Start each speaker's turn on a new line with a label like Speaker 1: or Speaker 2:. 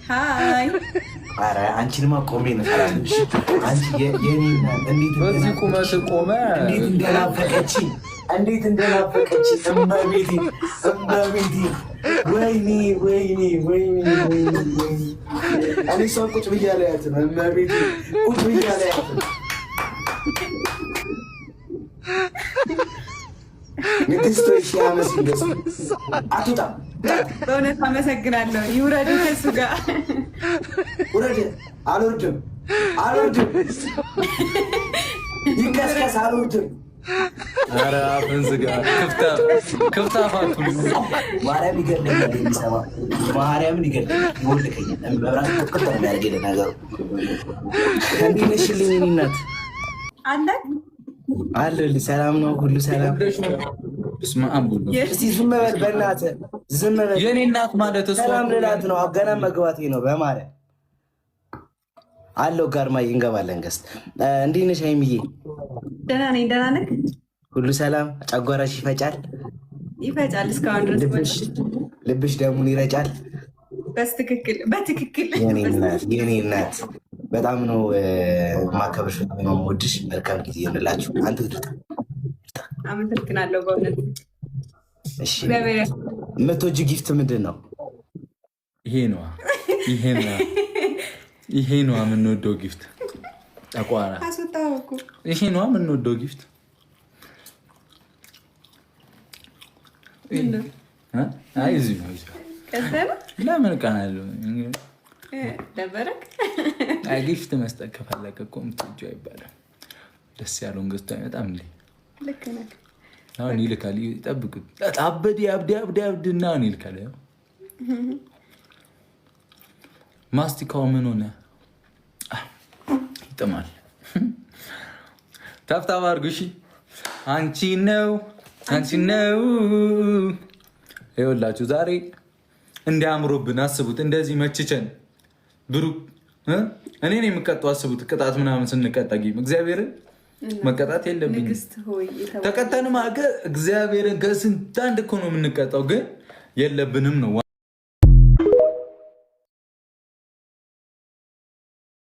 Speaker 1: ሃይ
Speaker 2: አረ አንቺንማ ቆሜ ነው ታላልሽ አንቺ የኔና እንዴት
Speaker 3: በዚህ ቁመት ቆመ
Speaker 2: እንዴት እንደናፈቀችኝ እመቤቴ ወይኔ እኔ ሰው ቁጭ ብያለሁ ያት ነው እመቤቴ ቁጭ ብያለሁ ያት ንግስቶ ሲያመስልስ አትወጣ
Speaker 1: በእውነት አመሰግናለሁ። ይውረድ ከሱ ጋር
Speaker 2: ውረድ። አልወርድም ይንቀስቀስ አልወርድም።
Speaker 3: ኧረ አፍን ዝጋ። ክፍታፋቱ
Speaker 2: ማርያም ይገድለኛል። የሚሰማ ማርያምን ይገድለኛል። ይወልቀኛል። መብራት ቁጥቁጥ ነው የሚያደርገኝ ነገሩ። እንዴት ነሽልኝ የእኔ እናት? አለሁልሽ። ሰላም ነው? ሁሉ ሰላም? እስኪ ዝም በል በእናትህ ዝም በል።
Speaker 3: የእኔ እናት ማለት እሷ
Speaker 2: ሰላም ልላት ነው። ገና መግባቴ ነው። በማርያም አለው ጋርማዬ እንገባለን። ገስት እንዴት ነሽ ሀይሚዬ?
Speaker 1: ደህና ነኝ። ደህና ነህ?
Speaker 2: ሁሉ ሰላም? ጨጓራሽ ይፈጫል?
Speaker 1: እስካሁን ድረስ
Speaker 2: ልብሽ ደሙን ይረጫል?
Speaker 1: በትክክል
Speaker 2: የኔ እናት በጣም ነው ማከብርሽ፣ የምወድሽ። መልካም ጊዜ ይሆንላችሁ። አንተ
Speaker 1: አመሰግናለሁ በእውነት።
Speaker 2: የምትወጂ ጊፍት ምንድን ነው?
Speaker 3: ይሄ ነዋ የምንወደው ጊፍት። ጠቋራ ይሄ ነዋ የምንወደው ጊፍት። እዚህ ነው። ለምን ቀናለሁ? ጊፍት መስጠት ከፈለገ እኮ የምትወጂው አይባልም። ደስ ያለውን ገዝቶ አይመጣም እንዴ? አሁን ይልካል። ጠብቁት። አበዴ አብዴና አሁን ይልካል። ማስቲካው ምን ሆነ? ይጥማል። ታፍታባ አድርጉ። እሺ አንቺ ነው ይኸውላችሁ ዛሬ እንዲያምሮብን አስቡት። እንደዚህ መችቸን ብሩክ እኔን የምቀጡ አስቡት። ቅጣት ምናምን ስንቀጣ እግዚአብሔርን መቀጣት የለብኝም። ተቀጠንም እግዚአብሔርን ከስንት አንድ እኮ ነው የምንቀጣው፣ ግን የለብንም ነው